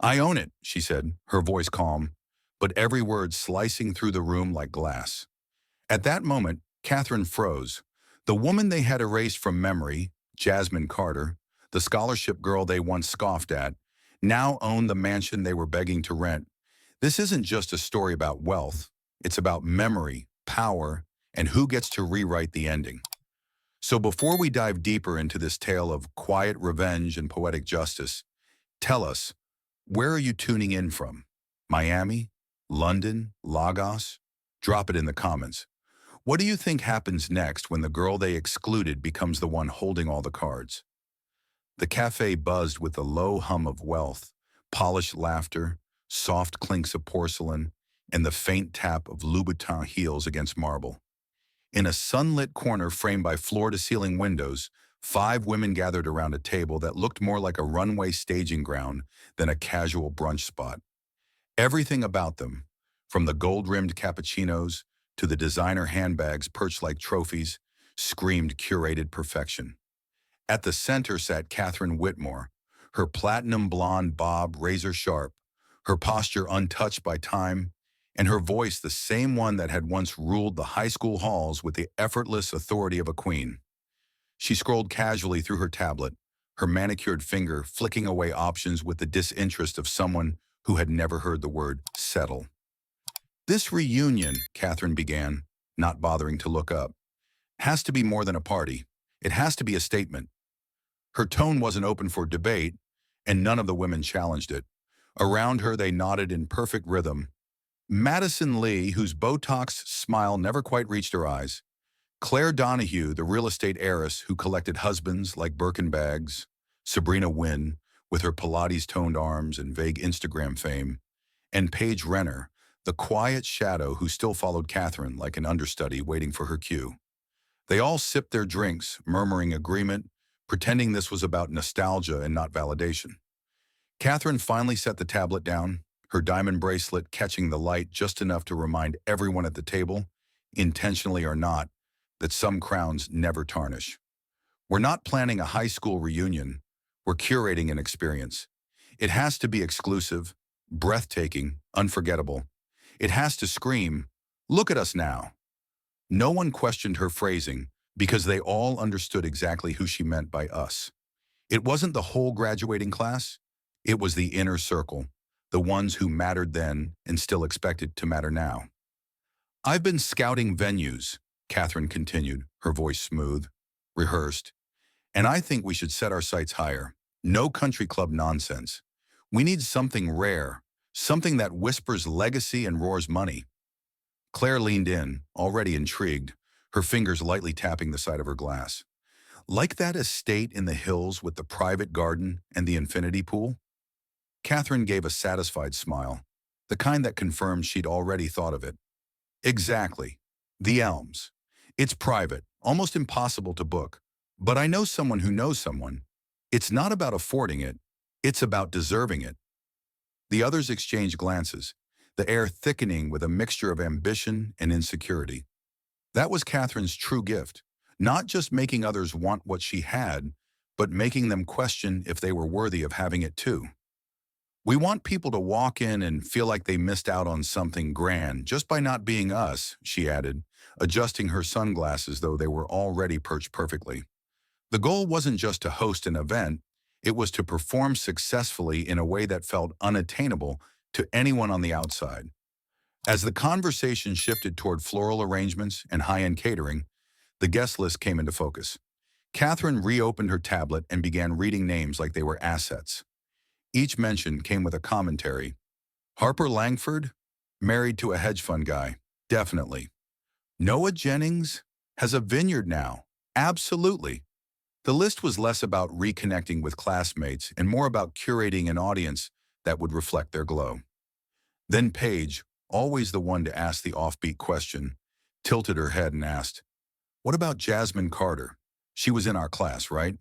I own it, she said, her voice calm, but every word slicing through the room like glass. At that moment, Catherine froze. The woman they had erased from memory, Jasmine Carter, the scholarship girl they once scoffed at, now owned the mansion they were begging to rent. This isn't just a story about wealth. It's about memory, power, and who gets to rewrite the ending. So before we dive deeper into this tale of quiet revenge and poetic justice, tell us, where are you tuning in from? Miami? London? Lagos? Drop it in the comments. What do you think happens next when the girl they excluded becomes the one holding all the cards? The cafe buzzed with the low hum of wealth, polished laughter, soft clinks of porcelain, and the faint tap of Louboutin heels against marble. In a sunlit corner framed by floor-to-ceiling windows, 5 women gathered around a table that looked more like a runway staging ground than a casual brunch spot. Everything about them, from the gold-rimmed cappuccinos to the designer handbags perched like trophies, screamed curated perfection. At the center sat Catherine Whitmore, her platinum blonde bob razor sharp, her posture untouched by time, and her voice the same one that had once ruled the high school halls with the effortless authority of a queen. She scrolled casually through her tablet, her manicured finger flicking away options with the disinterest of someone who had never heard the word settle. This reunion, Catherine began, not bothering to look up, has to be more than a party. It has to be a statement. Her tone wasn't open for debate, and none of the women challenged it. Around her, they nodded in perfect rhythm. Madison Lee, whose Botox smile never quite reached her eyes. Claire Donahue, the real estate heiress who collected husbands like Birkin bags. Sabrina Wynn, with her Pilates-toned arms and vague Instagram fame. And Paige Renner, the quiet shadow who still followed Catherine like an understudy waiting for her cue. They all sipped their drinks, murmuring agreement, pretending this was about nostalgia and not validation. Catherine finally set the tablet down, her diamond bracelet catching the light just enough to remind everyone at the table, intentionally or not, that some crowns never tarnish. We're not planning a high school reunion, we're curating an experience. It has to be exclusive, breathtaking, unforgettable. It has to scream, "Look at us now." No one questioned her phrasing because they all understood exactly who she meant by us. It wasn't the whole graduating class, it was the inner circle, the ones who mattered then and still expected to matter now. I've been scouting venues, Catherine continued, her voice smooth, rehearsed, and I think we should set our sights higher. No country club nonsense. We need something rare, something that whispers legacy and roars money. Claire leaned in, already intrigued, her fingers lightly tapping the side of her glass. Like that estate in the hills with the private garden and the infinity pool? Catherine gave a satisfied smile, the kind that confirmed she'd already thought of it. Exactly. The Elms. It's private, almost impossible to book. But I know someone who knows someone. It's not about affording it, it's about deserving it. The others exchanged glances, the air thickening with a mixture of ambition and insecurity. That was Catherine's true gift, not just making others want what she had, but making them question if they were worthy of having it too. We want people to walk in and feel like they missed out on something grand just by not being us, she added, adjusting her sunglasses though they were already perched perfectly. The goal wasn't just to host an event, it was to perform successfully in a way that felt unattainable to anyone on the outside. As the conversation shifted toward floral arrangements and high-end catering, the guest list came into focus. Catherine reopened her tablet and began reading names like they were assets. Each mention came with a commentary. Harper Langford? Married to a hedge fund guy. Definitely. Noah Jennings? Has a vineyard now. Absolutely. The list was less about reconnecting with classmates and more about curating an audience that would reflect their glow. Then Paige, always the one to ask the offbeat question, tilted her head and asked, "What about Jasmine Carter? She was in our class, right?"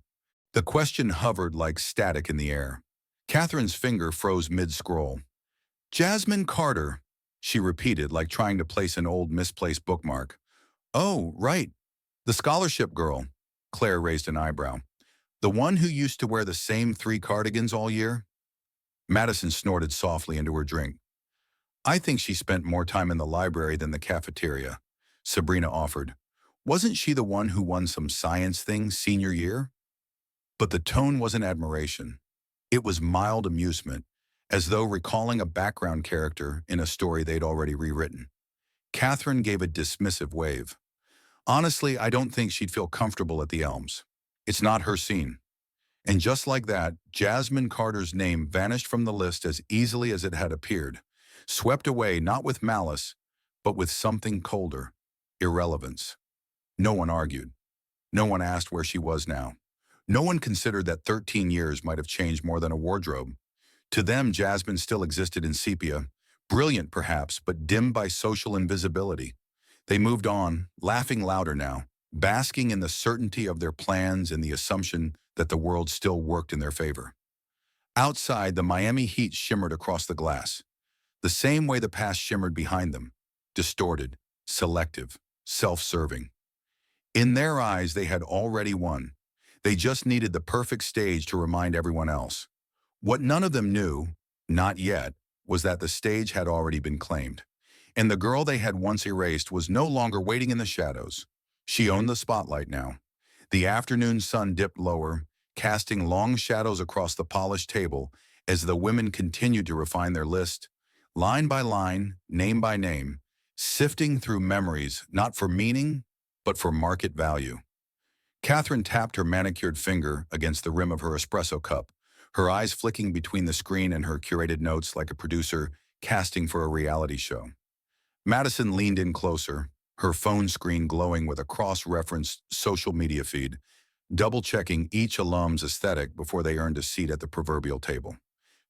The question hovered like static in the air. Catherine's finger froze mid-scroll. "Jasmine Carter," she repeated like trying to place an old misplaced bookmark. "Oh, right. The scholarship girl." Claire raised an eyebrow. "The one who used to wear the same 3 cardigans all year?" Madison snorted softly into her drink. I think she spent more time in the library than the cafeteria, Sabrina offered. Wasn't she the one who won some science thing senior year? But the tone wasn't admiration. It was mild amusement, as though recalling a background character in a story they'd already rewritten. Catherine gave a dismissive wave. Honestly, I don't think she'd feel comfortable at the Elms. It's not her scene. And just like that, Jasmine Carter's name vanished from the list as easily as it had appeared, swept away not with malice, but with something colder, irrelevance. No one argued. No one asked where she was now. No one considered that 13 years might have changed more than a wardrobe. To them, Jasmine still existed in sepia, brilliant perhaps, but dimmed by social invisibility. They moved on, laughing louder now, basking in the certainty of their plans and the assumption that the world still worked in their favor. Outside, the Miami heat shimmered across the glass, the same way the past shimmered behind them, distorted, selective, self-serving. In their eyes, they had already won. They just needed the perfect stage to remind everyone else. What none of them knew, not yet, was that the stage had already been claimed. And the girl they had once erased was no longer waiting in the shadows. She owned the spotlight now. The afternoon sun dipped lower, casting long shadows across the polished table as the women continued to refine their list, line by line, name by name, sifting through memories not for meaning, but for market value. Catherine tapped her manicured finger against the rim of her espresso cup, her eyes flicking between the screen and her curated notes like a producer casting for a reality show. Madison leaned in closer, her phone screen glowing with a cross-referenced social media feed, double-checking each alum's aesthetic before they earned a seat at the proverbial table.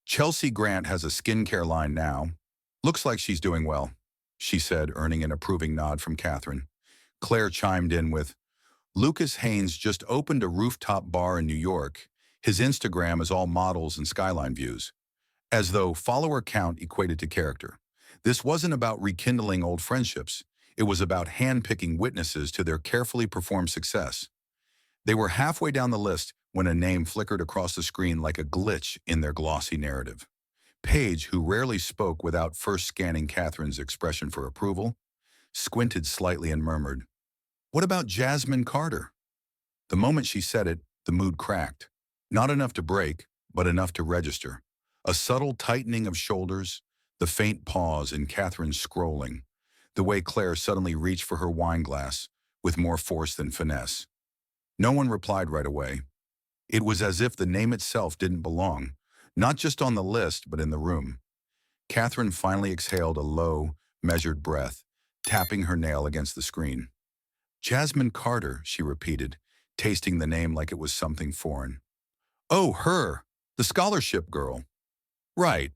Chelsea Grant has a skincare line now. Looks like she's doing well, she said, earning an approving nod from Catherine. Claire chimed in with, Lucas Haynes just opened a rooftop bar in New York. His Instagram is all models and skyline views. As though follower count equated to character. This wasn't about rekindling old friendships. It was about handpicking witnesses to their carefully performed success. They were halfway down the list when a name flickered across the screen like a glitch in their glossy narrative. Paige, who rarely spoke without first scanning Catherine's expression for approval, squinted slightly and murmured, "What about Jasmine Carter?" The moment she said it, the mood cracked. Not enough to break, but enough to register. A subtle tightening of shoulders, the faint pause in Catherine's scrolling, the way Claire suddenly reached for her wine glass with more force than finesse. No one replied right away. It was as if the name itself didn't belong, not just on the list, but in the room. Catherine finally exhaled a low, measured breath, tapping her nail against the screen. Jasmine Carter, she repeated, tasting the name like it was something foreign. Oh, her, the scholarship girl. Right.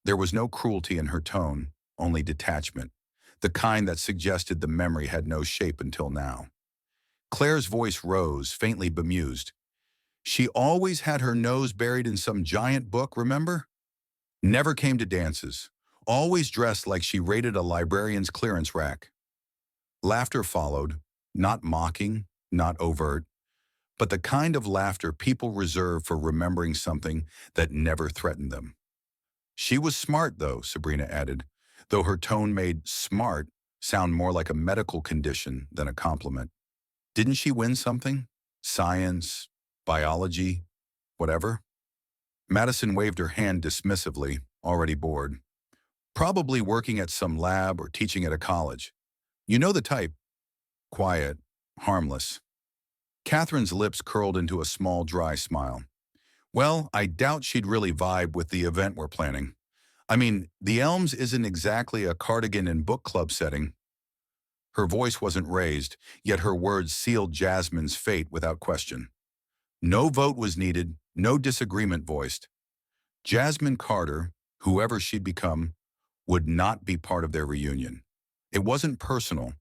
There was no cruelty in her tone, only detachment, the kind that suggested the memory had no shape until now. Claire's voice rose, faintly bemused. She always had her nose buried in some giant book, remember? Never came to dances. Always dressed like she raided a librarian's clearance rack. Laughter followed, not mocking, not overt, but the kind of laughter people reserve for remembering something that never threatened them. She was smart, though, Sabrina added, though her tone made smart sound more like a medical condition than a compliment. Didn't she win something? Science, biology, whatever? Madison waved her hand dismissively, already bored. Probably working at some lab or teaching at a college. You know the type. Quiet, harmless. Catherine's lips curled into a small, dry smile. Well, I doubt she'd really vibe with the event we're planning. I mean, the Elms isn't exactly a cardigan and book club setting. Her voice wasn't raised, yet her words sealed Jasmine's fate without question. No vote was needed, no disagreement voiced. Jasmine Carter, whoever she'd become, would not be part of their reunion. It wasn't personal,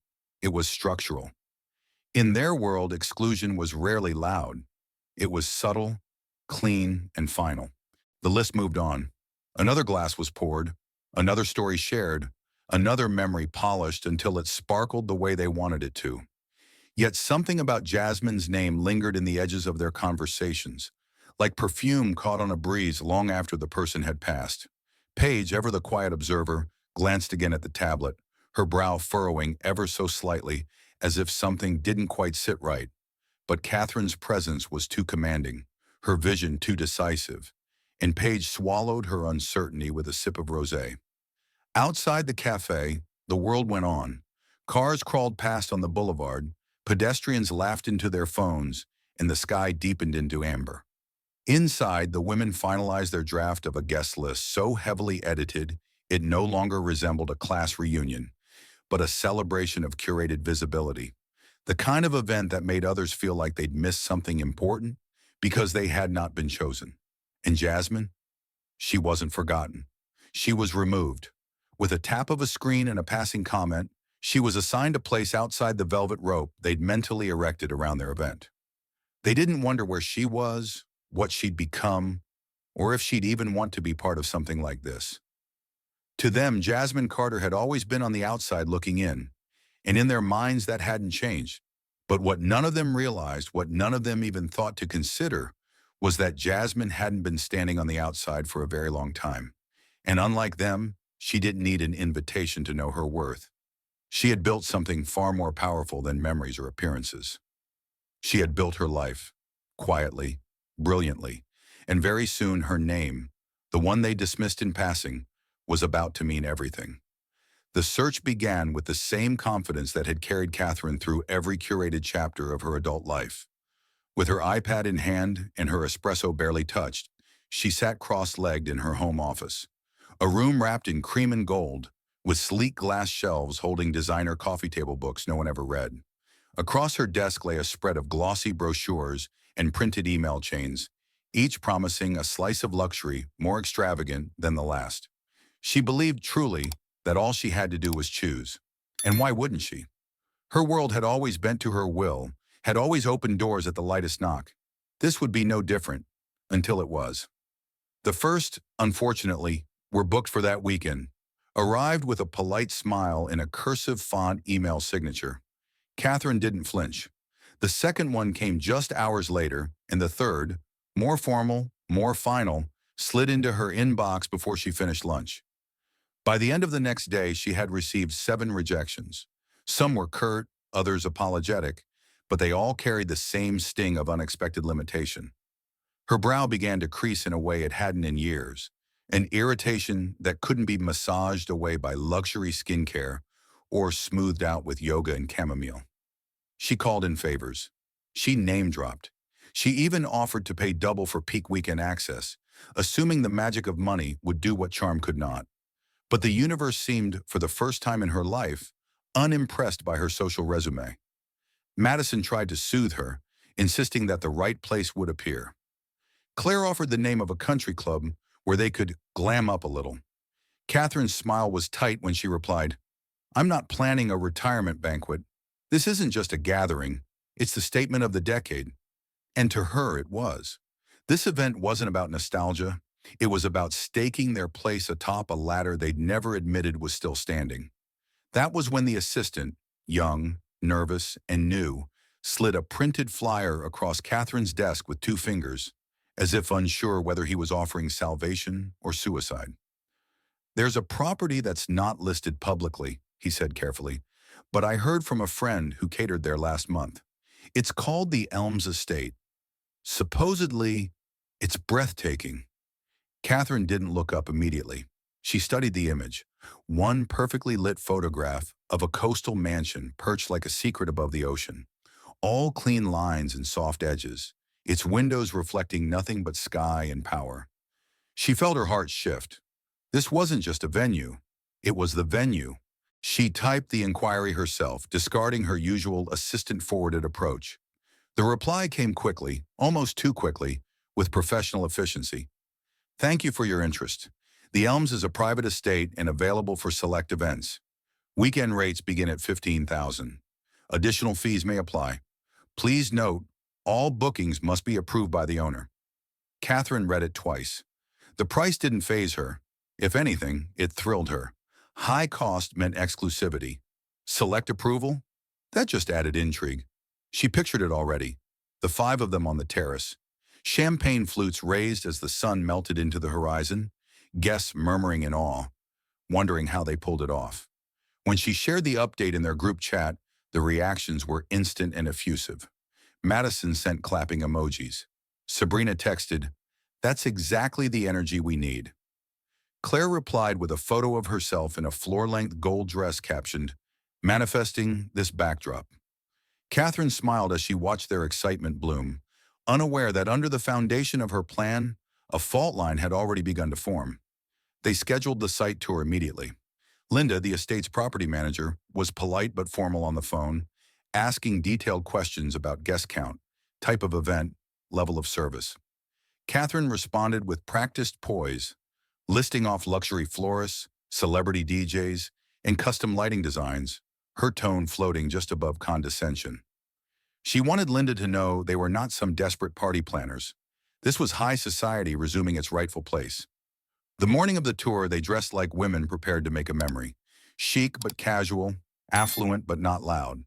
it was structural. In their world, exclusion was rarely loud. It was subtle, clean, and final. The list moved on. Another glass was poured, another story shared, another memory polished until it sparkled the way they wanted it to. Yet something about Jasmine's name lingered in the edges of their conversations, like perfume caught on a breeze long after the person had passed. Paige, ever the quiet observer, glanced again at the tablet, her brow furrowing ever so slightly, as if something didn't quite sit right. But Catherine's presence was too commanding, her vision too decisive, and Paige swallowed her uncertainty with a sip of rosé. Outside the cafe, the world went on. Cars crawled past on the boulevard, pedestrians laughed into their phones, and the sky deepened into amber. Inside, the women finalized their draft of a guest list so heavily edited it no longer resembled a class reunion, but a celebration of curated visibility. The kind of event that made others feel like they'd missed something important because they had not been chosen. And Jasmine? She wasn't forgotten. She was removed. With a tap of a screen and a passing comment, she was assigned a place outside the velvet rope they'd mentally erected around their event. They didn't wonder where she was, what she'd become, or if she'd even want to be part of something like this. To them, Jasmine Carter had always been on the outside looking in, and in their minds that hadn't changed. But what none of them realized, what none of them even thought to consider, was that Jasmine hadn't been standing on the outside for a very long time. And unlike them, she didn't need an invitation to know her worth. She had built something far more powerful than memories or appearances. She had built her life, quietly, brilliantly, and very soon her name, the one they dismissed in passing, was about to mean everything. The search began with the same confidence that had carried Catherine through every curated chapter of her adult life. With her iPad in hand and her espresso barely touched, she sat cross-legged in her home office. A room wrapped in cream and gold, with sleek glass shelves holding designer coffee table books no one ever read. Across her desk lay a spread of glossy brochures and printed email chains, each promising a slice of luxury more extravagant than the last. She believed truly that all she had to do was choose. And why wouldn't she? Her world had always bent to her will, had always opened doors at the lightest knock. This would be no different, until it was. The first, unfortunately, were booked for that weekend, arrived with a polite smile in a cursive font email signature. Catherine didn't flinch. The second one came just hours later, and the third, more formal, more final, slid into her inbox before she finished lunch. By the end of the next day, she had received 7 rejections. Some were curt, others apologetic, but they all carried the same sting of unexpected limitation. Her brow began to crease in a way it hadn't in years, an irritation that couldn't be massaged away by luxury skincare or smoothed out with yoga and chamomile. She called in favors. She name-dropped. She even offered to pay double for peak weekend access, assuming the magic of money would do what charm could not. But the universe seemed, for the first time in her life, unimpressed by her social resume. Madison tried to soothe her, insisting that the right place would appear. Claire offered the name of a country club where they could glam up a little. Catherine's smile was tight when she replied, "I'm not planning a retirement banquet. This isn't just a gathering. It's the statement of the decade." And to her it was. This event wasn't about nostalgia. It was about staking their place atop a ladder they'd never admitted was still standing. That was when the assistant, young, nervous, and new, slid a printed flyer across Catherine's desk with 2 fingers, as if unsure whether he was offering salvation or suicide. "There's a property that's not listed publicly," he said carefully, "but I heard from a friend who catered there last month. It's called the Elms Estate. Supposedly, it's breathtaking." Catherine didn't look up immediately. She studied the image, one perfectly lit photograph of a coastal mansion perched like a secret above the ocean. All clean lines and soft edges, its windows reflecting nothing but sky and power. She felt her heart shift. This wasn't just a venue. It was the venue. She typed the inquiry herself, discarding her usual assistant-forwarded approach. The reply came quickly, almost too quickly, with professional efficiency. "Thank you for your interest. The Elms is a private estate and available for select events. Weekend rates begin at $15,000. Additional fees may apply. Please note, all bookings must be approved by the owner." Catherine read it twice. The price didn't faze her. If anything, it thrilled her. High cost meant exclusivity. Select approval? That just added intrigue. She pictured it already. The 5 of them on the terrace. Champagne flutes raised as the sun melted into the horizon, guests murmuring in awe, wondering how they pulled it off. When she shared the update in their group chat, the reactions were instant and effusive. Madison sent clapping emojis. Sabrina texted, "That's exactly the energy we need." Claire replied with a photo of herself in a floor-length gold dress captioned, "Manifesting this backdrop." Catherine smiled as she watched their excitement bloom, unaware that under the foundation of her plan, a fault line had already begun to form. They scheduled the site tour immediately. Linda, the estate's property manager, was polite but formal on the phone, asking detailed questions about guest count, type of event, level of service. Catherine responded with practiced poise, listing off luxury florists, celebrity DJs, and custom lighting designs, her tone floating just above condescension. She wanted Linda to know they were not some desperate party planners. This was high society resuming its rightful place. The morning of the tour, they dressed like women prepared to make a memory. Chic but casual, affluent but not loud.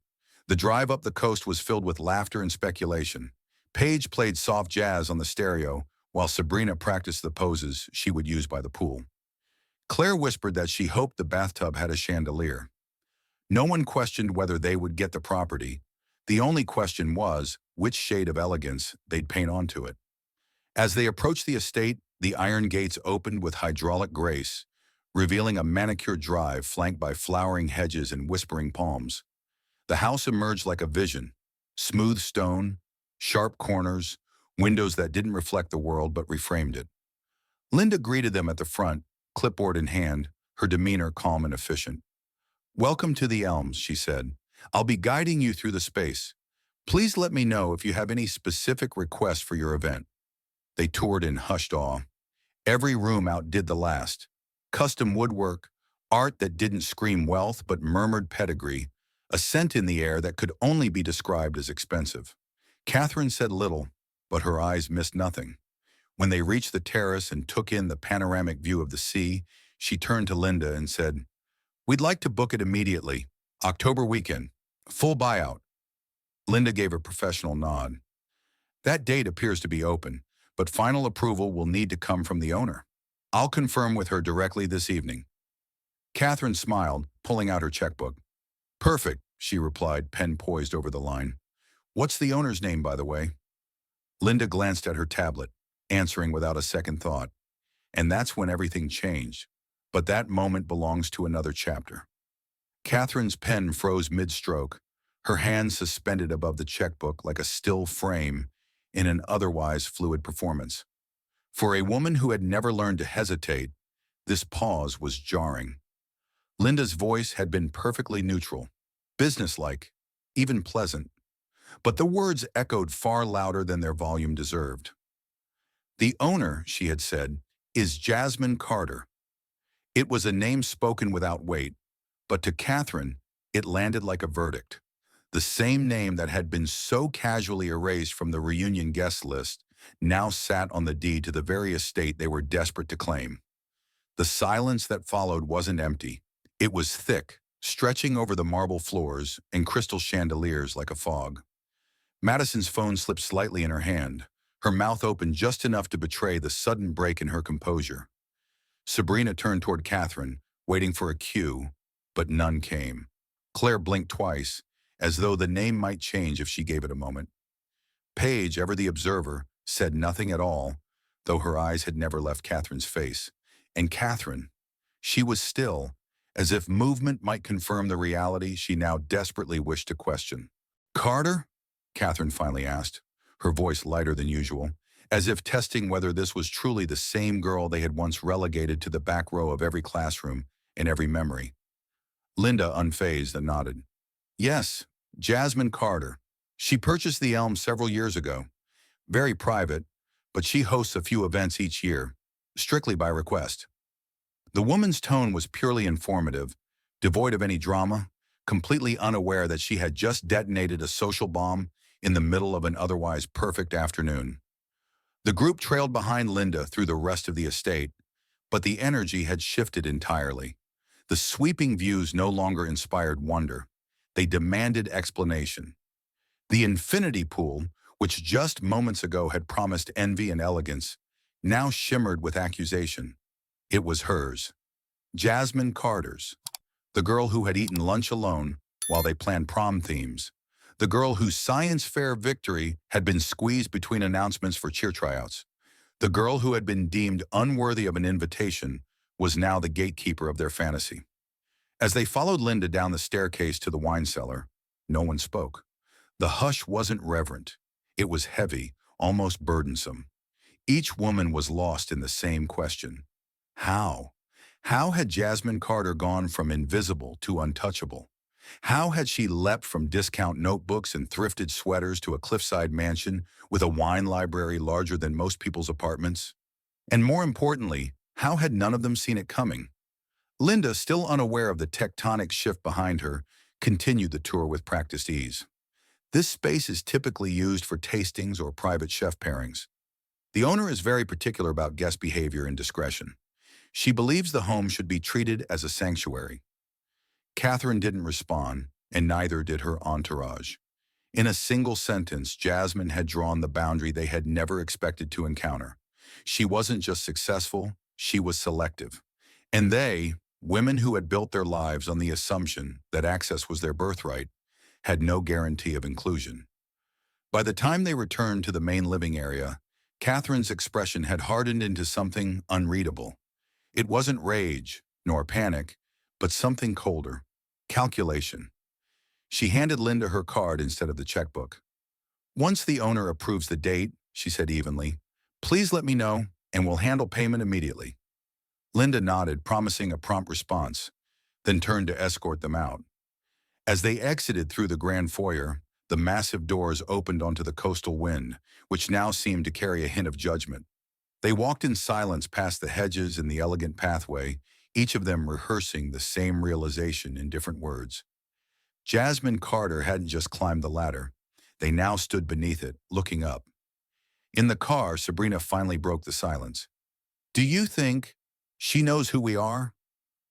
The drive up the coast was filled with laughter and speculation. Paige played soft jazz on the stereo, while Sabrina practiced the poses she would use by the pool. Claire whispered that she hoped the bathtub had a chandelier. No one questioned whether they would get the property. The only question was which shade of elegance they'd paint onto it. As they approached the estate, the iron gates opened with hydraulic grace, revealing a manicured drive flanked by flowering hedges and whispering palms. The house emerged like a vision: smooth stone, sharp corners, windows that didn't reflect the world but reframed it. Linda greeted them at the front, clipboard in hand, her demeanor calm and efficient. "Welcome to the Elms," she said. "I'll be guiding you through the space. Please let me know if you have any specific requests for your event." They toured in hushed awe. Every room outdid the last. Custom woodwork, art that didn't scream wealth but murmured pedigree, a scent in the air that could only be described as expensive. Catherine said little, but her eyes missed nothing. When they reached the terrace and took in the panoramic view of the sea, she turned to Linda and said, "We'd like to book it immediately. October weekend. Full buyout." Linda gave a professional nod. "That date appears to be open, but final approval will need to come from the owner. I'll confirm with her directly this evening." Catherine smiled, pulling out her checkbook. "Perfect," she replied, pen poised over the line. "What's the owner's name, by the way?" Linda glanced at her tablet, answering without a second thought. And that's when everything changed. But that moment belongs to another chapter. Catherine's pen froze mid-stroke, her hand suspended above the checkbook like a still frame in an otherwise fluid performance. For a woman who had never learned to hesitate, this pause was jarring. Linda's voice had been perfectly neutral, businesslike, even pleasant. But the words echoed far louder than their volume deserved. "The owner," she had said, "is Jasmine Carter." It was a name spoken without weight, but to Catherine, it landed like a verdict. The same name that had been so casually erased from the reunion guest list now sat on the deed to the very estate they were desperate to claim. The silence that followed wasn't empty. It was thick, stretching over the marble floors and crystal chandeliers like a fog. Madison's phone slipped slightly in her hand, her mouth opened just enough to betray the sudden break in her composure. Sabrina turned toward Catherine, waiting for a cue, but none came. Claire blinked twice, as though the name might change if she gave it a moment. Paige, ever the observer, said nothing at all, though her eyes had never left Catherine's face. And Catherine, she was still, as if movement might confirm the reality she now desperately wished to question. "Carter?" Catherine finally asked, her voice lighter than usual, as if testing whether this was truly the same girl they had once relegated to the back row of every classroom and every memory. Linda, unfazed, nodded. "Yes, Jasmine Carter. She purchased the Elm several years ago. Very private, but she hosts a few events each year, strictly by request." The woman's tone was purely informative, devoid of any drama, completely unaware that she had just detonated a social bomb in the middle of an otherwise perfect afternoon. The group trailed behind Linda through the rest of the estate, but the energy had shifted entirely. The sweeping views no longer inspired wonder. They demanded explanation. The infinity pool, which just moments ago had promised envy and elegance, now shimmered with accusation. It was hers. Jasmine Carter's. The girl who had eaten lunch alone while they planned prom themes. The girl whose science fair victory had been squeezed between announcements for cheer tryouts. The girl who had been deemed unworthy of an invitation was now the gatekeeper of their fantasy. As they followed Linda down the staircase to the wine cellar, no one spoke. The hush wasn't reverent. It was heavy, almost burdensome. Each woman was lost in the same question. How? How had Jasmine Carter gone from invisible to untouchable? How had she leapt from discount notebooks and thrifted sweaters to a cliffside mansion with a wine library larger than most people's apartments? And more importantly, how had none of them seen it coming? Linda, still unaware of the tectonic shift behind her, continued the tour with practiced ease. This space is typically used for tastings or private chef pairings. The owner is very particular about guest behavior and discretion. She believes the home should be treated as a sanctuary. Catherine didn't respond, and neither did her entourage. In a single sentence, Jasmine had drawn the boundary they had never expected to encounter. She wasn't just successful, she was selective. And they, women who had built their lives on the assumption that access was their birthright, had no guarantee of inclusion. By the time they returned to the main living area, Catherine's expression had hardened into something unreadable. It wasn't rage, nor panic, but something colder. Calculation. She handed Linda her card instead of the checkbook. "Once the owner approves the date," she said evenly, "please let me know, and we'll handle payment immediately." Linda nodded, promising a prompt response, then turned to escort them out. As they exited through the grand foyer, the massive doors opened onto the coastal wind, which now seemed to carry a hint of judgment. They walked in silence past the hedges and the elegant pathway, each of them rehearsing the same realization in different words. Jasmine Carter hadn't just climbed the ladder. They now stood beneath it, looking up. In the car, Sabrina finally broke the silence. "Do you think she knows who we are?"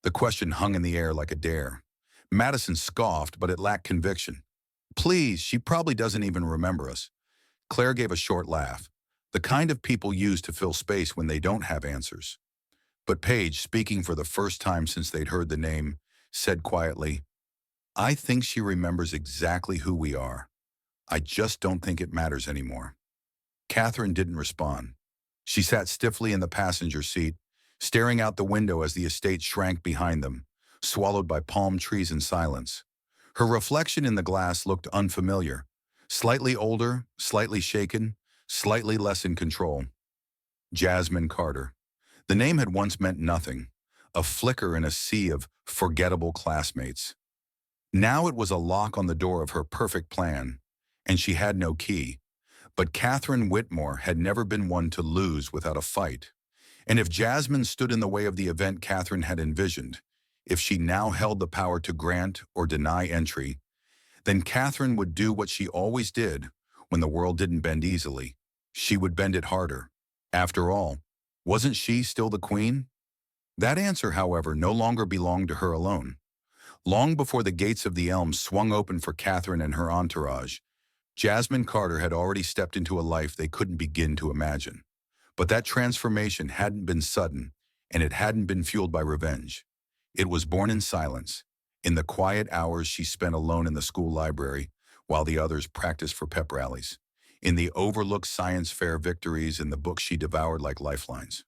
The question hung in the air like a dare. Madison scoffed, but it lacked conviction. "Please, she probably doesn't even remember us." Claire gave a short laugh, the kind of people use to fill space when they don't have answers. But Paige, speaking for the first time since they'd heard the name, said quietly, "I think she remembers exactly who we are. I just don't think it matters anymore." Catherine didn't respond. She sat stiffly in the passenger seat, staring out the window as the estate shrank behind them, swallowed by palm trees and silence. Her reflection in the glass looked unfamiliar, slightly older, slightly shaken, slightly less in control. Jasmine Carter. The name had once meant nothing, a flicker in a sea of forgettable classmates. Now it was a lock on the door of her perfect plan, and she had no key. But Catherine Whitmore had never been one to lose without a fight. And if Jasmine stood in the way of the event Catherine had envisioned, if she now held the power to grant or deny entry, then Catherine would do what she always did when the world didn't bend easily. She would bend it harder. After all, wasn't she still the queen? That answer, however, no longer belonged to her alone. Long before the gates of the Elms swung open for Catherine and her entourage, Jasmine Carter had already stepped into a life they couldn't begin to imagine. But that transformation hadn't been sudden, and it hadn't been fueled by revenge. It was born in silence, in the quiet hours she spent alone in the school library while the others practiced for pep rallies, in the overlooked science fair victories and the books she devoured like lifelines.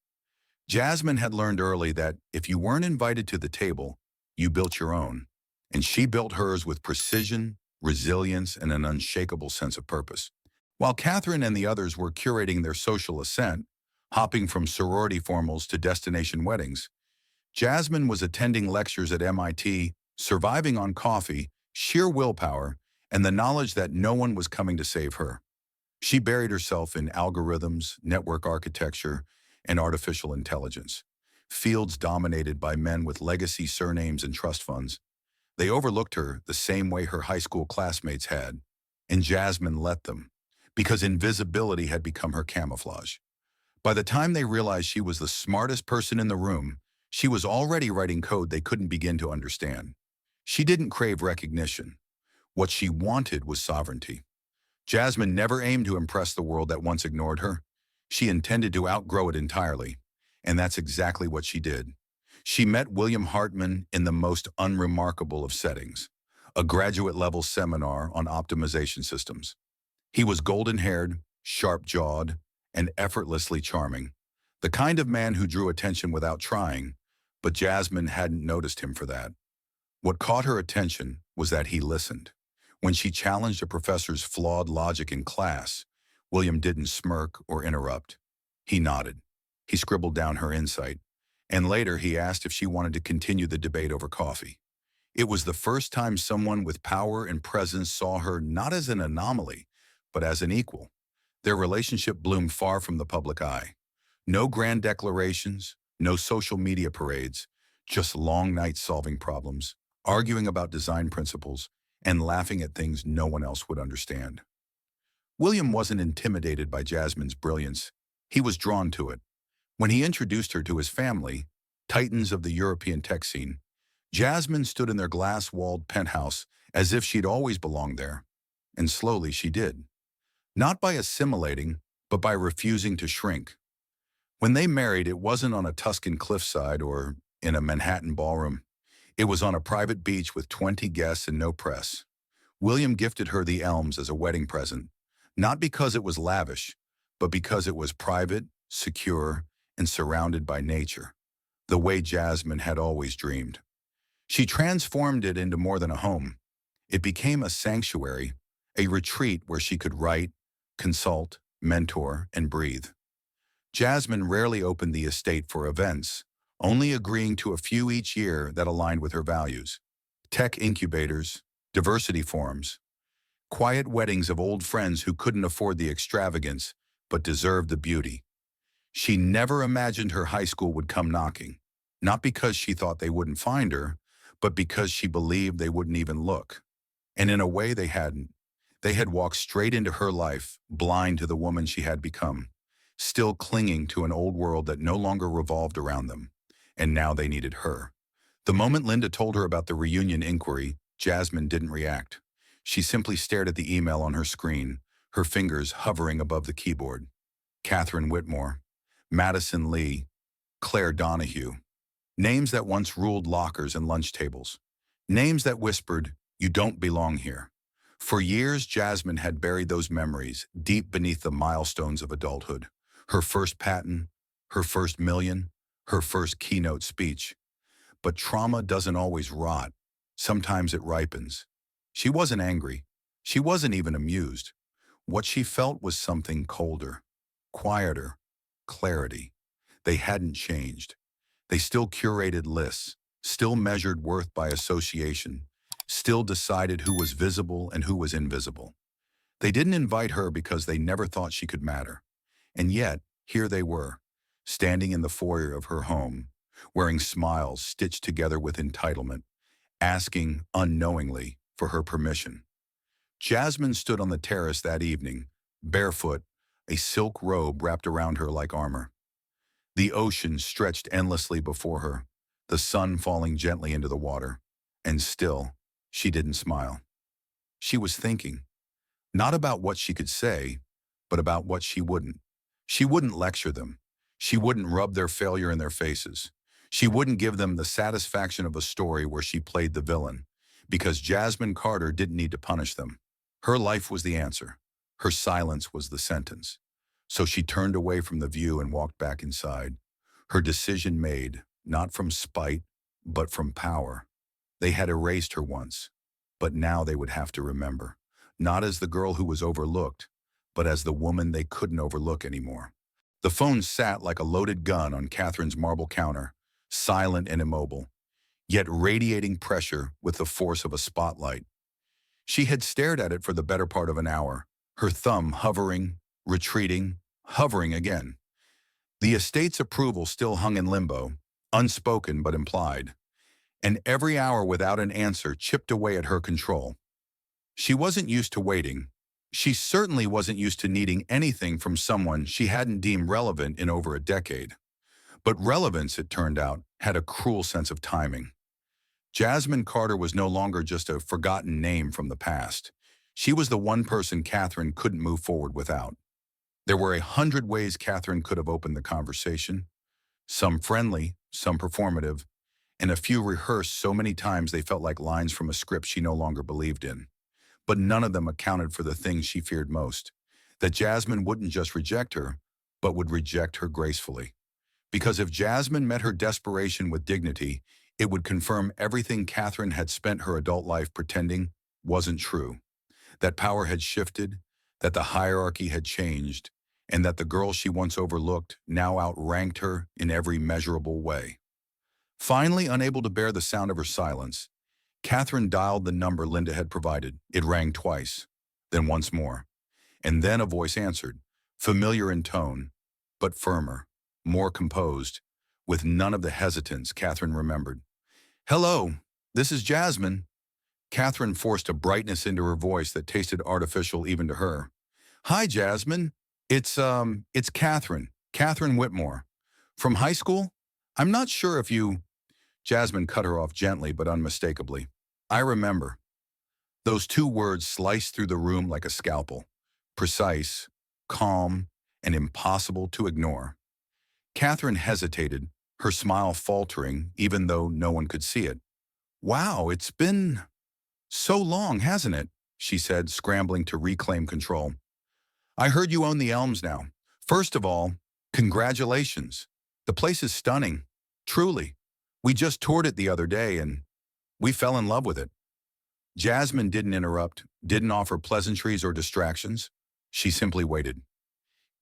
Jasmine had learned early that if you weren't invited to the table, you built your own, and she built hers with precision, resilience, and an unshakable sense of purpose. While Catherine and the others were curating their social ascent, hopping from sorority formals to destination weddings, Jasmine was attending lectures at MIT, surviving on coffee, sheer willpower, and the knowledge that no one was coming to save her. She buried herself in algorithms, network architecture, and artificial intelligence, fields dominated by men with legacy surnames and trust funds. They overlooked her the same way her high school classmates had, and Jasmine let them, because invisibility had become her camouflage. By the time they realized she was the smartest person in the room, she was already writing code they couldn't begin to understand. She didn't crave recognition. What she wanted was sovereignty. Jasmine never aimed to impress the world that once ignored her. She intended to outgrow it entirely, and that's exactly what she did. She met William Hartman in the most unremarkable of settings, a graduate-level seminar on optimization systems. He was golden-haired, sharp-jawed, and effortlessly charming, the kind of man who drew attention without trying, but Jasmine hadn't noticed him for that. What caught her attention was that he listened. When she challenged a professor's flawed logic in class, William didn't smirk or interrupt. He nodded. He scribbled down her insight, and later he asked if she wanted to continue the debate over coffee. It was the first time someone with power and presence saw her not as an anomaly, but as an equal. Their relationship bloomed far from the public eye. No grand declarations, no social media parades, just long nights solving problems, arguing about design principles, and laughing at things no one else would understand. William wasn't intimidated by Jasmine's brilliance. He was drawn to it. When he introduced her to his family, titans of the European tech scene, Jasmine stood in their glass-walled penthouse as if she'd always belonged there. And slowly she did. Not by assimilating, but by refusing to shrink. When they married, it wasn't on a Tuscan cliffside or in a Manhattan ballroom. It was on a private beach with 20 guests and no press. William gifted her the Elms as a wedding present, not because it was lavish, but because it was private, secure, and surrounded by nature, the way Jasmine had always dreamed. She transformed it into more than a home. It became a sanctuary, a retreat where she could write, consult, mentor, and breathe. Jasmine rarely opened the estate for events, only agreeing to a few each year that aligned with her values. Tech incubators, diversity forums, quiet weddings of old friends who couldn't afford the extravagance but deserved the beauty. She never imagined her high school would come knocking, not because she thought they wouldn't find her, but because she believed they wouldn't even look. And in a way they hadn't. They had walked straight into her life, blind to the woman she had become, still clinging to an old world that no longer revolved around them. And now they needed her. The moment Linda told her about the reunion inquiry, Jasmine didn't react. She simply stared at the email on her screen, her fingers hovering above the keyboard. Catherine Whitmore, Madison Lee, Claire Donahue. Names that once ruled lockers and lunch tables. Names that whispered, "You don't belong here." For years, Jasmine had buried those memories deep beneath the milestones of adulthood. Her first patent, her first million, her first keynote speech. But trauma doesn't always rot. Sometimes it ripens. She wasn't angry. She wasn't even amused. What she felt was something colder, quieter, clarity. They hadn't changed. They still curated lists, still measured worth by association, still decided who was visible and who was invisible. They didn't invite her because they never thought she could matter. And yet, here they were, standing in the foyer of her home, wearing smiles stitched together with entitlement, asking, unknowingly, for her permission. Jasmine stood on the terrace that evening, barefoot, a silk robe wrapped around her like armor. The ocean stretched endlessly before her, the sun falling gently into the water, and still, she didn't smile. She was thinking, not about what she could say, but about what she wouldn't. She wouldn't lecture them. She wouldn't rub their failure in their faces. She wouldn't give them the satisfaction of a story where she played the villain, because Jasmine Carter didn't need to punish them. Her life was the answer. Her silence was the sentence. So she turned away from the view and walked back inside. Her decision made, not from spite, but from power. They had erased her once, but now they would have to remember, not as the girl who was overlooked, but as the woman they couldn't overlook anymore. The phone sat like a loaded gun on Catherine's marble counter, silent and immobile, yet radiating pressure with the force of a spotlight. She had stared at it for the better part of an hour, her thumb hovering, retreating, hovering again. The estate's approval still hung in limbo, unspoken but implied, and every hour without an answer chipped away at her control. She wasn't used to waiting. She certainly wasn't used to needing anything from someone she hadn't deemed relevant in over a decade. But relevance, it turned out, had a cruel sense of timing. Jasmine Carter was no longer just a forgotten name from the past. She was the one person Catherine couldn't move forward without. There were 100 ways Catherine could have opened the conversation, some friendly, some performative, and a few rehearsed so many times they felt like lines from a script she no longer believed in. But none of them accounted for the thing she feared most, that Jasmine wouldn't just reject her, but would reject her gracefully. Because if Jasmine met her desperation with dignity, it would confirm everything Catherine had spent her adult life pretending wasn't true. That power had shifted, that the hierarchy had changed, and that the girl she once overlooked now outranked her in every measurable way. Finally, unable to bear the sound of her silence, Catherine dialed the number Linda had provided. It rang twice, then once more. And then a voice answered, familiar in tone, but firmer, more composed, with none of the hesitance Catherine remembered. "Hello, this is Jasmine." Catherine forced a brightness into her voice that tasted artificial even to her. "Hi, Jasmine. It's Catherine Whitmore. From high school? I'm not sure if you—" Jasmine cut her off gently but unmistakably. "I remember." Those two words sliced through the room like a scalpel. Precise, calm, and impossible to ignore. Catherine hesitated, her smile faltering even though no one could see it. "Wow, it's been so long, hasn't it?" she said, scrambling to reclaim control. "I heard you own the Elms now. First of all, congratulations. The place is stunning. Truly. We just toured it the other day and we fell in love with it." Jasmine didn't interrupt, didn't offer pleasantries or distractions. She simply waited.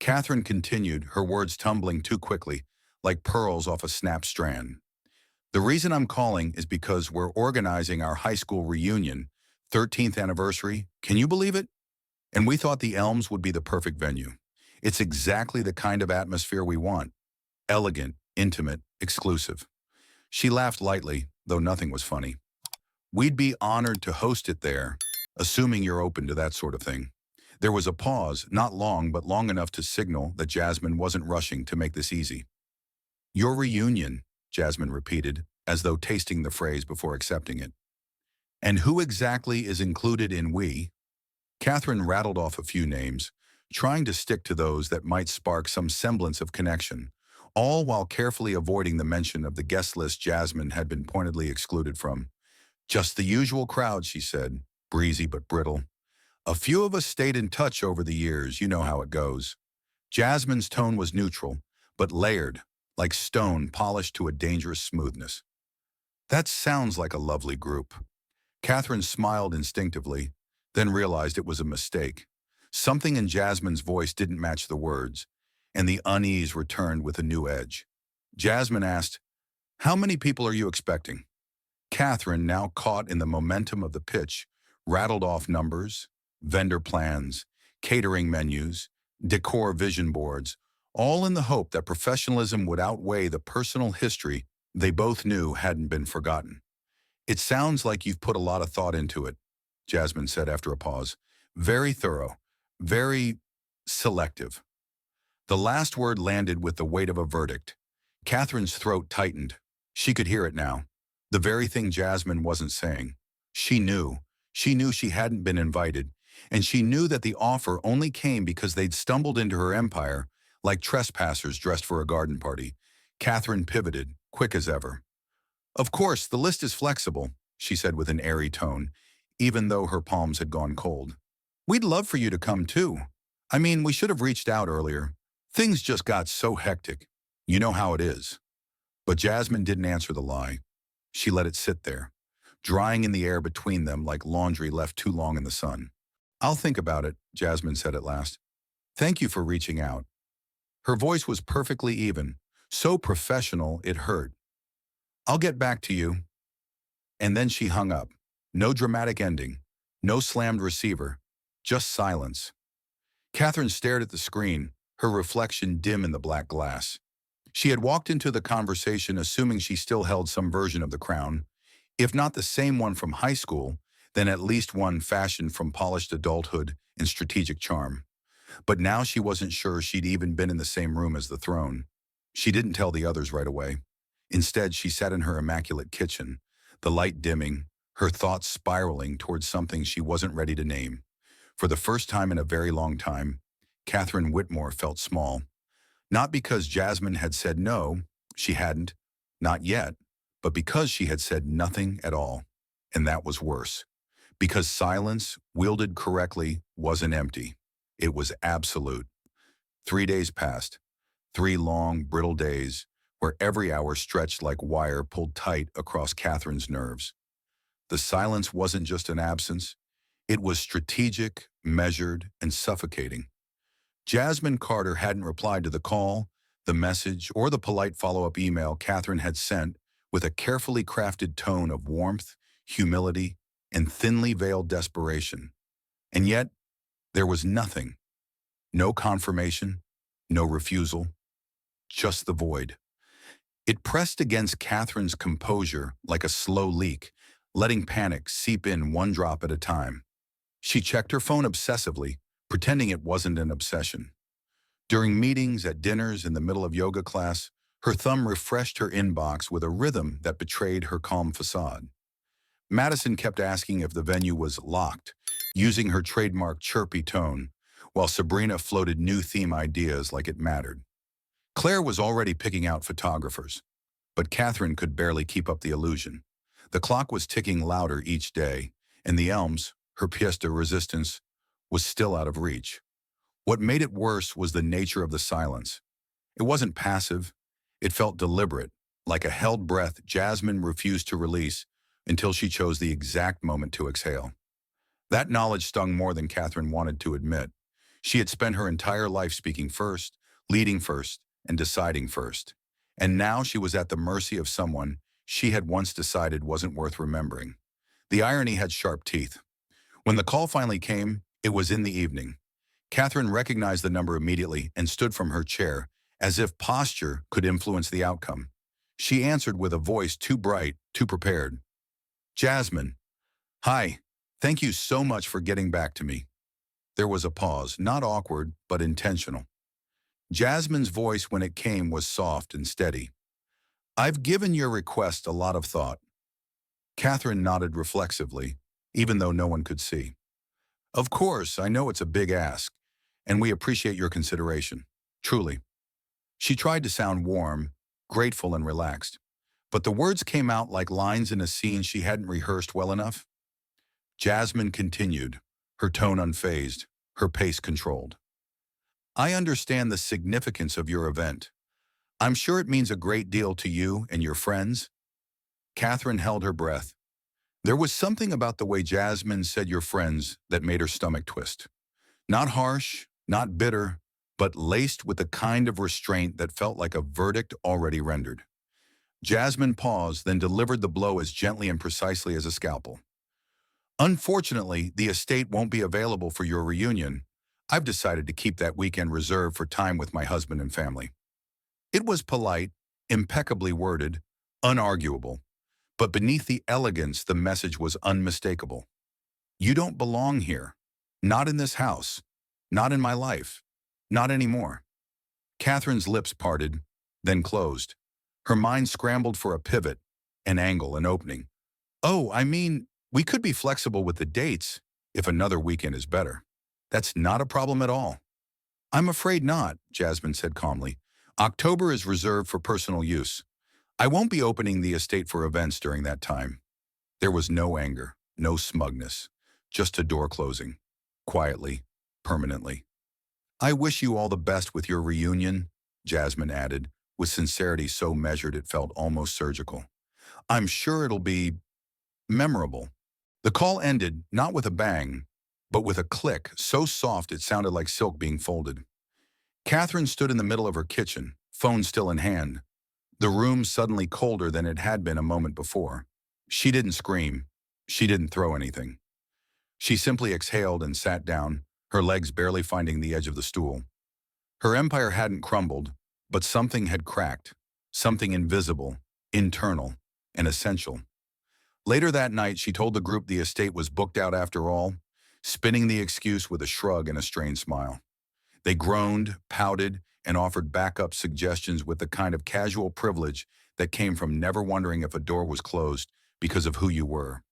Catherine continued, her words tumbling too quickly, like pearls off a snapped strand. "The reason I'm calling is because we're organizing our high school reunion, 13th anniversary. Can you believe it? And we thought the Elms would be the perfect venue. It's exactly the kind of atmosphere we want. Elegant, intimate, exclusive." She laughed lightly, though nothing was funny. "We'd be honored to host it there, assuming you're open to that sort of thing." There was a pause, not long but long enough to signal that Jasmine wasn't rushing to make this easy. "Your reunion," Jasmine repeated, as though tasting the phrase before accepting it. "And who exactly is included in we?" Catherine rattled off a few names, trying to stick to those that might spark some semblance of connection, all while carefully avoiding the mention of the guest list Jasmine had been pointedly excluded from. "Just the usual crowd," she said, breezy but brittle. "A few of us stayed in touch over the years, you know how it goes." Jasmine's tone was neutral, but layered, like stone polished to a dangerous smoothness. "That sounds like a lovely group." Catherine smiled instinctively, then realized it was a mistake. Something in Jasmine's voice didn't match the words, and the unease returned with a new edge. Jasmine asked, "How many people are you expecting?" Catherine, now caught in the momentum of the pitch, rattled off numbers, vendor plans, catering menus, decor vision boards, all in the hope that professionalism would outweigh the personal history they both knew hadn't been forgotten. "It sounds like you've put a lot of thought into it," Jasmine said after a pause. "Very thorough, very selective." The last word landed with the weight of a verdict. Catherine's throat tightened. She could hear it now. The very thing Jasmine wasn't saying. She knew. She knew she hadn't been invited, and she knew that the offer only came because they'd stumbled into her empire like trespassers dressed for a garden party. Catherine pivoted, quick as ever. "Of course, the list is flexible," she said with an airy tone, even though her palms had gone cold. "We'd love for you to come too. I mean, we should have reached out earlier. Things just got so hectic. You know how it is." But Jasmine didn't answer the lie. She let it sit there, drying in the air between them like laundry left too long in the sun. "I'll think about it," Jasmine said at last. "Thank you for reaching out." Her voice was perfectly even, so professional it hurt. "I'll get back to you." And then she hung up. No dramatic ending, no slammed receiver, just silence. Catherine stared at the screen, her reflection dim in the black glass. She had walked into the conversation assuming she still held some version of the crown, if not the same one from high school, then at least one fashioned from polished adulthood and strategic charm. But now she wasn't sure she'd even been in the same room as the throne. She didn't tell the others right away. Instead, she sat in her immaculate kitchen, the light dimming, her thoughts spiraling towards something she wasn't ready to name. For the first time in a very long time, Catherine Whitmore felt small. Not because Jasmine had said no, she hadn't, not yet, but because she had said nothing at all. And that was worse. Because silence, wielded correctly, wasn't empty. It was absolute. 3 days passed. 3 long, brittle days, where every hour stretched like wire pulled tight across Catherine's nerves. The silence wasn't just an absence. It was strategic, measured, and suffocating. Jasmine Carter hadn't replied to the call, the message, or the polite follow-up email Catherine had sent with a carefully crafted tone of warmth, humility, and thinly veiled desperation. And yet, there was nothing. No confirmation, no refusal, just the void. It pressed against Catherine's composure like a slow leak, letting panic seep in one drop at a time. She checked her phone obsessively, pretending it wasn't an obsession. During meetings, at dinners, in the middle of yoga class, her thumb refreshed her inbox with a rhythm that betrayed her calm facade. Madison kept asking if the venue was locked, using her trademark chirpy tone, while Sabrina floated new theme ideas like it mattered. Claire was already picking out photographers, but Catherine could barely keep up the illusion. The clock was ticking louder each day, and the Elms, her pièce de resistance, was still out of reach. What made it worse was the nature of the silence. It wasn't passive. It felt deliberate, like a held breath Jasmine refused to release until she chose the exact moment to exhale. That knowledge stung more than Catherine wanted to admit. She had spent her entire life speaking first, leading first, and deciding first. And now she was at the mercy of someone she had once decided wasn't worth remembering. The irony had sharp teeth. When the call finally came, it was in the evening. Catherine recognized the number immediately and stood from her chair, as if posture could influence the outcome. She answered with a voice too bright, too prepared. "Jasmine. Hi. Thank you so much for getting back to me." There was a pause, not awkward, but intentional. Jasmine's voice when it came was soft and steady. "I've given your request a lot of thought." Catherine nodded reflexively, even though no one could see. "Of course, I know it's a big ask, and we appreciate your consideration. Truly." She tried to sound warm, grateful, and relaxed, but the words came out like lines in a scene she hadn't rehearsed well enough. Jasmine continued, her tone unfazed, her pace controlled. "I understand the significance of your event. I'm sure it means a great deal to you and your friends." Catherine held her breath. There was something about the way Jasmine said "your friends" that made her stomach twist. Not harsh, not bitter, but laced with the kind of restraint that felt like a verdict already rendered. Jasmine paused, then delivered the blow as gently and precisely as a scalpel. "Unfortunately, the estate won't be available for your reunion. I've decided to keep that weekend reserved for time with my husband and family." It was polite, impeccably worded, unarguable. But beneath the elegance, the message was unmistakable. "You don't belong here. Not in this house. Not in my life. Not anymore." Catherine's lips parted, then closed. Her mind scrambled for a pivot, an angle, an opening. "Oh, I mean, we could be flexible with the dates if another weekend is better. That's not a problem at all." "I'm afraid not," Jasmine said calmly. "October is reserved for personal use. I won't be opening the estate for events during that time." There was no anger, no smugness, just a door closing, quietly, permanently. "I wish you all the best with your reunion," Jasmine added, with sincerity so measured it felt almost surgical. "I'm sure it'll be memorable." The call ended, not with a bang, but with a click so soft it sounded like silk being folded. Catherine stood in the middle of her kitchen, phone still in hand. The room suddenly colder than it had been a moment before. She didn't scream. She didn't throw anything. She simply exhaled and sat down, her legs barely finding the edge of the stool. Her empire hadn't crumbled, but something had cracked, something invisible, internal, and essential. Later that night, she told the group the estate was booked out after all, spinning the excuse with a shrug and a strained smile. They groaned, pouted, and offered backup suggestions with the kind of casual privilege that came from never wondering if a door was closed because of who you were.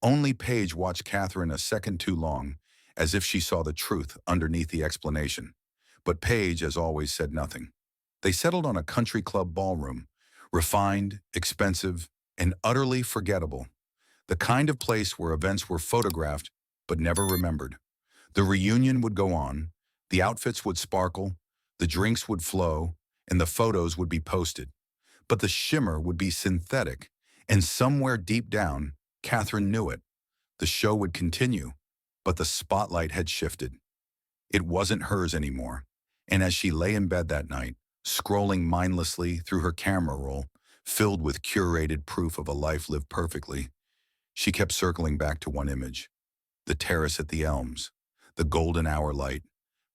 Only Paige watched Catherine a second too long, as if she saw the truth underneath the explanation. But Paige, as always, said nothing. They settled on a country club ballroom, refined, expensive, and utterly forgettable. The kind of place where events were photographed but never remembered. The reunion would go on, the outfits would sparkle, the drinks would flow, and the photos would be posted. But the shimmer would be synthetic, and somewhere deep down, Catherine knew it. The show would continue, but the spotlight had shifted. It wasn't hers anymore. And as she lay in bed that night, scrolling mindlessly through her camera roll, filled with curated proof of a life lived perfectly, she kept circling back to one image: the terrace at the Elms, the golden hour light,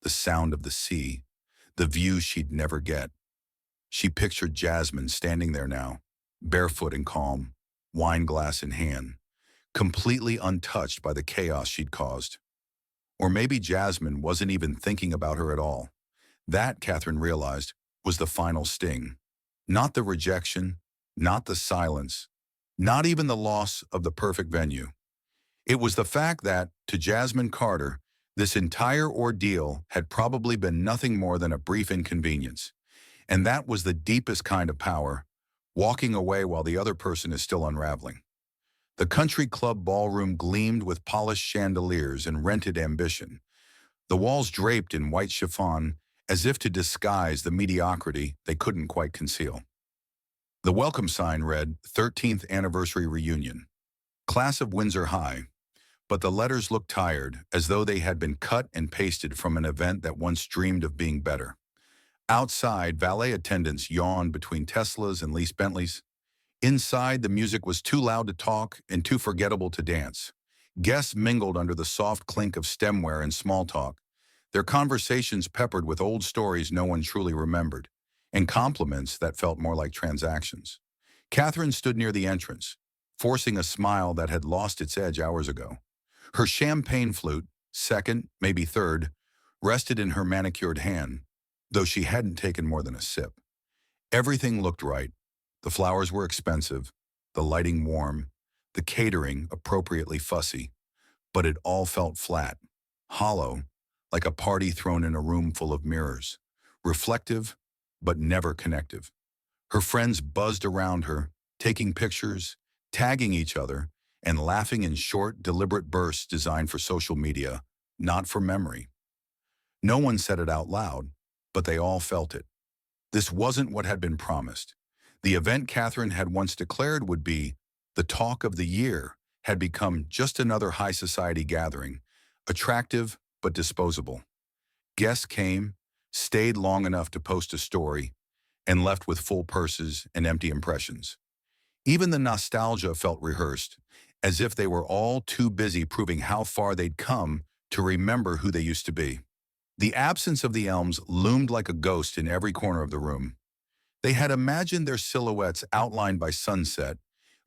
the sound of the sea, the view she'd never get. She pictured Jasmine standing there now, barefoot and calm, wine glass in hand, completely untouched by the chaos she'd caused. Or maybe Jasmine wasn't even thinking about her at all. That, Catherine realized, was the final sting. Not the rejection, not the silence, not even the loss of the perfect venue. It was the fact that, to Jasmine Carter, this entire ordeal had probably been nothing more than a brief inconvenience. And that was the deepest kind of power, walking away while the other person is still unraveling. The country club ballroom gleamed with polished chandeliers and rented ambition, the walls draped in white chiffon as if to disguise the mediocrity they couldn't quite conceal. The welcome sign read, 13th Anniversary Reunion, Class of Windsor High, but the letters looked tired, as though they had been cut and pasted from an event that once dreamed of being better. Outside, valet attendants yawned between Teslas and leased Bentleys. Inside, the music was too loud to talk and too forgettable to dance. Guests mingled under the soft clink of stemware and small talk, their conversations peppered with old stories no one truly remembered, and compliments that felt more like transactions. Catherine stood near the entrance, forcing a smile that had lost its edge hours ago. Her champagne flute, second, maybe third, rested in her manicured hand, though she hadn't taken more than a sip. Everything looked right. The flowers were expensive, the lighting warm, the catering appropriately fussy, but it all felt flat, hollow, like a party thrown in a room full of mirrors, reflective but never connective. Her friends buzzed around her, taking pictures, tagging each other, and laughing in short, deliberate bursts designed for social media, not for memory. No one said it out loud, but they all felt it. This wasn't what had been promised. The event Catherine had once declared would be the talk of the year had become just another high society gathering, attractive but disposable. Guests came, stayed long enough to post a story, and left with full purses and empty impressions. Even the nostalgia felt rehearsed, as if they were all too busy proving how far they'd come to remember who they used to be. The absence of the Elms loomed like a ghost in every corner of the room. They had imagined their silhouettes outlined by sunset,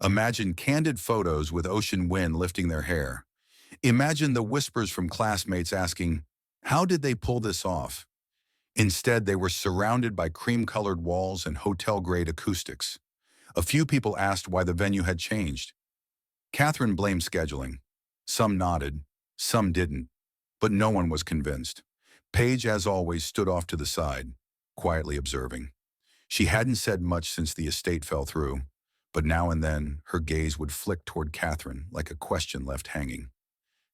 imagined candid photos with ocean wind lifting their hair, imagined the whispers from classmates asking, how did they pull this off? Instead, they were surrounded by cream-colored walls and hotel-grade acoustics. A few people asked why the venue had changed. Catherine blamed scheduling. Some nodded, some didn't, but no one was convinced. Paige, as always, stood off to the side, quietly observing. She hadn't said much since the estate fell through, but now and then her gaze would flick toward Catherine like a question left hanging.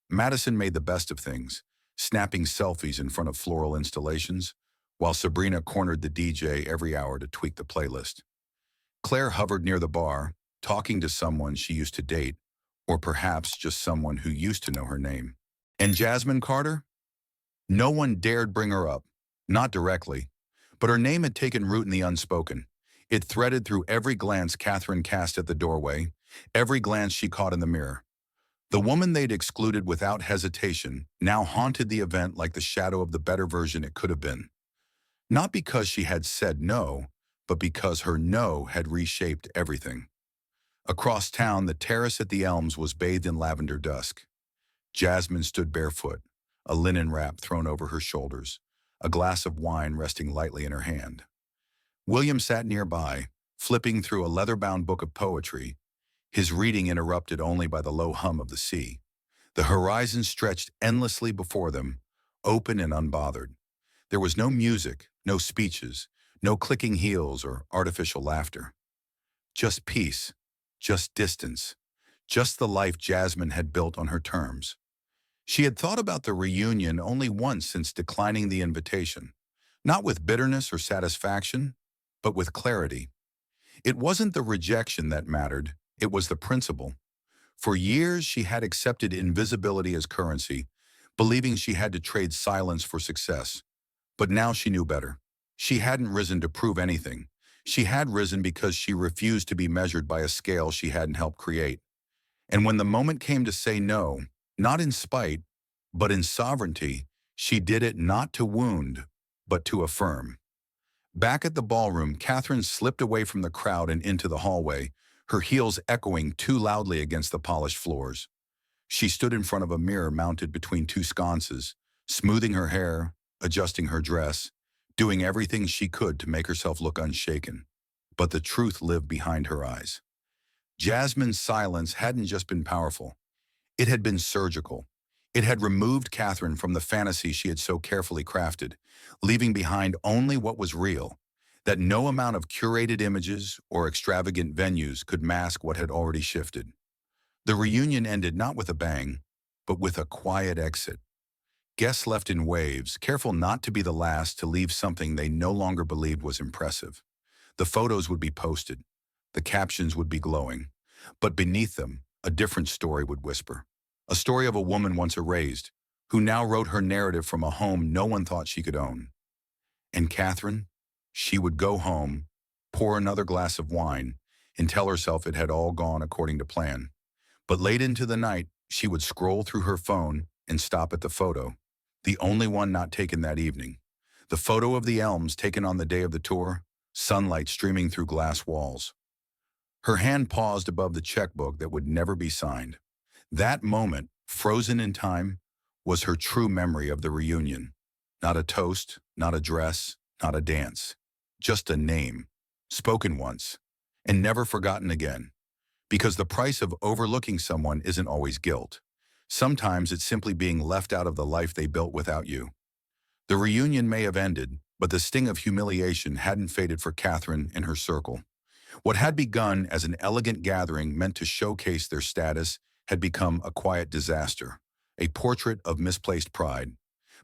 Madison made the best of things, snapping selfies in front of floral installations, while Sabrina cornered the DJ every hour to tweak the playlist. Claire hovered near the bar, talking to someone she used to date, or perhaps just someone who used to know her name. And Jasmine Carter? No one dared bring her up, not directly, but her name had taken root in the unspoken. It threaded through every glance Catherine cast at the doorway, every glance she caught in the mirror. The woman they'd excluded without hesitation now haunted the event like the shadow of the better version it could have been. Not because she had said no, but because her no had reshaped everything. Across town, the terrace at the Elms was bathed in lavender dusk. Jasmine stood barefoot, a linen wrap thrown over her shoulders, a glass of wine resting lightly in her hand. William sat nearby, flipping through a leather-bound book of poetry, his reading interrupted only by the low hum of the sea. The horizon stretched endlessly before them, open and unbothered. There was no music, no speeches, no clicking heels or artificial laughter. Just peace, just distance, just the life Jasmine had built on her terms. She had thought about the reunion only once since declining the invitation, not with bitterness or satisfaction, but with clarity. It wasn't the rejection that mattered, it was the principle. For years, she had accepted invisibility as currency, believing she had to trade silence for success. But now she knew better. She hadn't risen to prove anything. She had risen because she refused to be measured by a scale she hadn't helped create. And when the moment came to say no, not in spite, but in sovereignty, she did it not to wound, but to affirm. Back at the ballroom, Catherine slipped away from the crowd and into the hallway, her heels echoing too loudly against the polished floors. She stood in front of a mirror mounted between two sconces, smoothing her hair, adjusting her dress, doing everything she could to make herself look unshaken. But the truth lived behind her eyes. Jasmine's silence hadn't just been powerful. It had been surgical. It had removed Catherine from the fantasy she had so carefully crafted, leaving behind only what was real, that no amount of curated images or extravagant venues could mask what had already shifted. The reunion ended not with a bang, but with a quiet exit. Guests left in waves, careful not to be the last to leave something they no longer believed was impressive. The photos would be posted. The captions would be glowing. But beneath them, a different story would whisper. A story of a woman once erased, who now wrote her narrative from a home no one thought she could own. And Catherine? She would go home, pour another glass of wine, and tell herself it had all gone according to plan. But late into the night, she would scroll through her phone and stop at the photo, the only one not taken that evening. The photo of the elms taken on the day of the tour, sunlight streaming through glass walls. Her hand paused above the checkbook that would never be signed. That moment, frozen in time, was her true memory of the reunion. Not a toast, not a dress, not a dance. Just a name, spoken once, and never forgotten again. Because the price of overlooking someone isn't always guilt. Sometimes it's simply being left out of the life they built without you. The reunion may have ended, but the sting of humiliation hadn't faded for Catherine and her circle. What had begun as an elegant gathering meant to showcase their status had become a quiet disaster, a portrait of misplaced pride.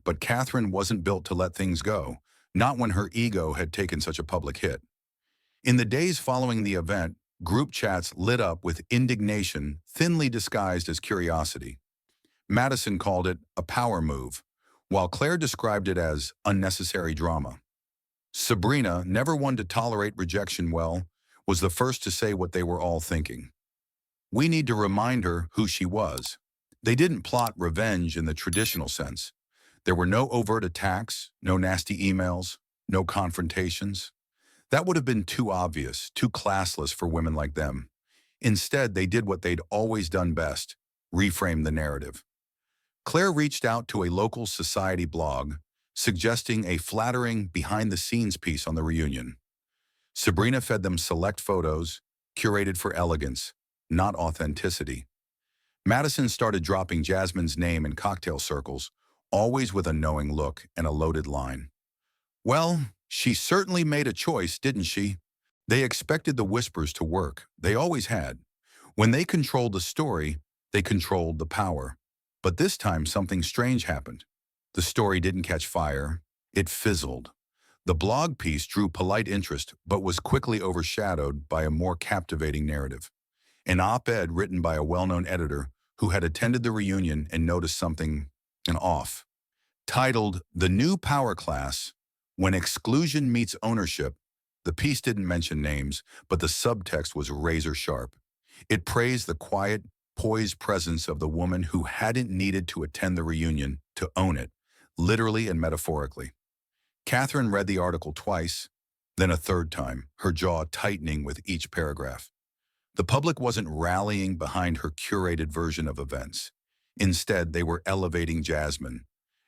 But Catherine wasn't built to let things go, not when her ego had taken such a public hit. In the days following the event, group chats lit up with indignation thinly disguised as curiosity. Madison called it a power move, while Claire described it as unnecessary drama. Sabrina, never one to tolerate rejection well, was the first to say what they were all thinking. We need to remind her who she was. They didn't plot revenge in the traditional sense. There were no overt attacks, no nasty emails, no confrontations. That would have been too obvious, too classless for women like them. Instead, they did what they'd always done best, reframe the narrative. Claire reached out to a local society blog, suggesting a flattering behind-the-scenes piece on the reunion. Sabrina fed them select photos, curated for elegance, not authenticity. Madison started dropping Jasmine's name in cocktail circles, always with a knowing look and a loaded line. Well, she certainly made a choice, didn't she? They expected the whispers to work. They always had. When they controlled the story, they controlled the power. But this time something strange happened. The story didn't catch fire. It fizzled. The blog piece drew polite interest, but was quickly overshadowed by a more captivating narrative. An op-ed written by a well-known editor who had attended the reunion and noticed something off. Titled "The New Power Class, When Exclusion Meets Ownership," the piece didn't mention names, but the subtext was razor sharp. It praised the quiet, poised presence of the woman who hadn't needed to attend the reunion to own it, literally and metaphorically. Catherine read the article twice, then a third time, her jaw tightening with each paragraph. The public wasn't rallying behind her curated version of events. Instead, they were elevating Jasmine,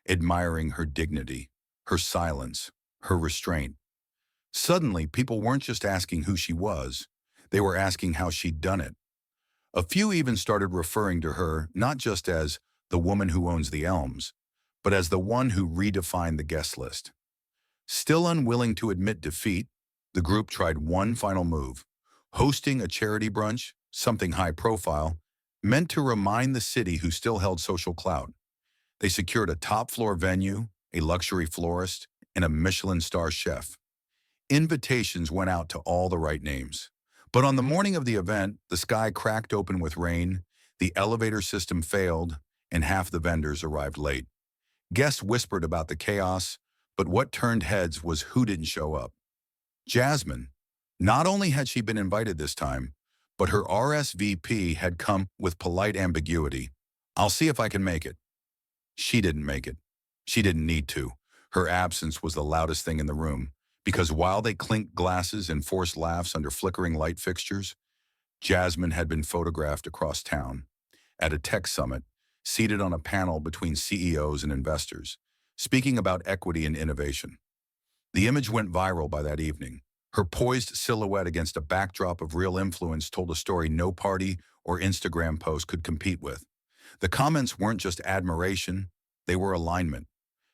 admiring her dignity, her silence, her restraint. Suddenly, people weren't just asking who she was, they were asking how she'd done it. A few even started referring to her not just as the woman who owns the elms, but as the one who redefined the guest list. Still unwilling to admit defeat, the group tried one final move, hosting a charity brunch, something high profile, meant to remind the city who still held social clout. They secured a top-floor venue, a luxury florist, and a Michelin star chef. Invitations went out to all the right names. But on the morning of the event, the sky cracked open with rain, the elevator system failed, and half the vendors arrived late. Guests whispered about the chaos, but what turned heads was who didn't show up. Jasmine. Not only had she been invited this time, but her RSVP had come with polite ambiguity. "I'll see if I can make it." She didn't make it. She didn't need to. Her absence was the loudest thing in the room, because while they clinked glasses and forced laughs under flickering light fixtures, Jasmine had been photographed across town, at a tech summit, seated on a panel between CEOs and investors, speaking about equity and innovation. The image went viral by that evening. Her poised silhouette against a backdrop of real influence told a story no party or Instagram post could compete with. The comments weren't just admiration, they were alignment.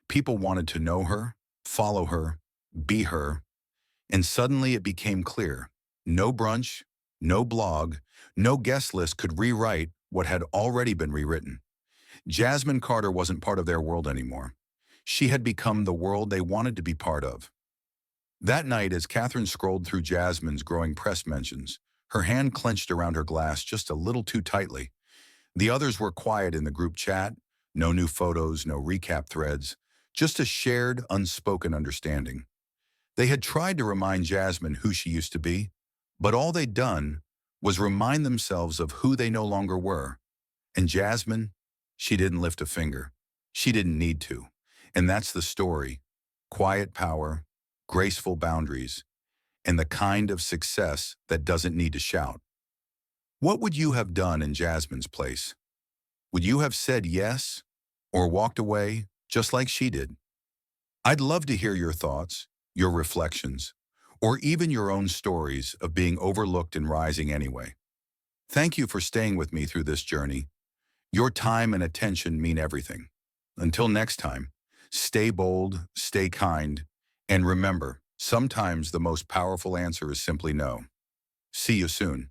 People wanted to know her, follow her, be her, and suddenly it became clear. No brunch, no blog, no guest list could rewrite what had already been rewritten. Jasmine Carter wasn't part of their world anymore. She had become the world they wanted to be part of. That night, as Catherine scrolled through Jasmine's growing press mentions, her hand clenched around her glass just a little too tightly. The others were quiet in the group chat, no new photos, no recap threads, just a shared, unspoken understanding. They had tried to remind Jasmine who she used to be, but all they'd done was remind themselves of who they no longer were. And Jasmine, she didn't lift a finger. She didn't need to. And that's the story. Quiet power, graceful boundaries, and the kind of success that doesn't need to shout. What would you have done in Jasmine's place? Would you have said yes or walked away just like she did? I'd love to hear your thoughts, your reflections, or even your own stories of being overlooked and rising anyway. Thank you for staying with me through this journey. Your time and attention mean everything. Until next time, stay bold, stay kind, and remember, sometimes the most powerful answer is simply no. See you soon.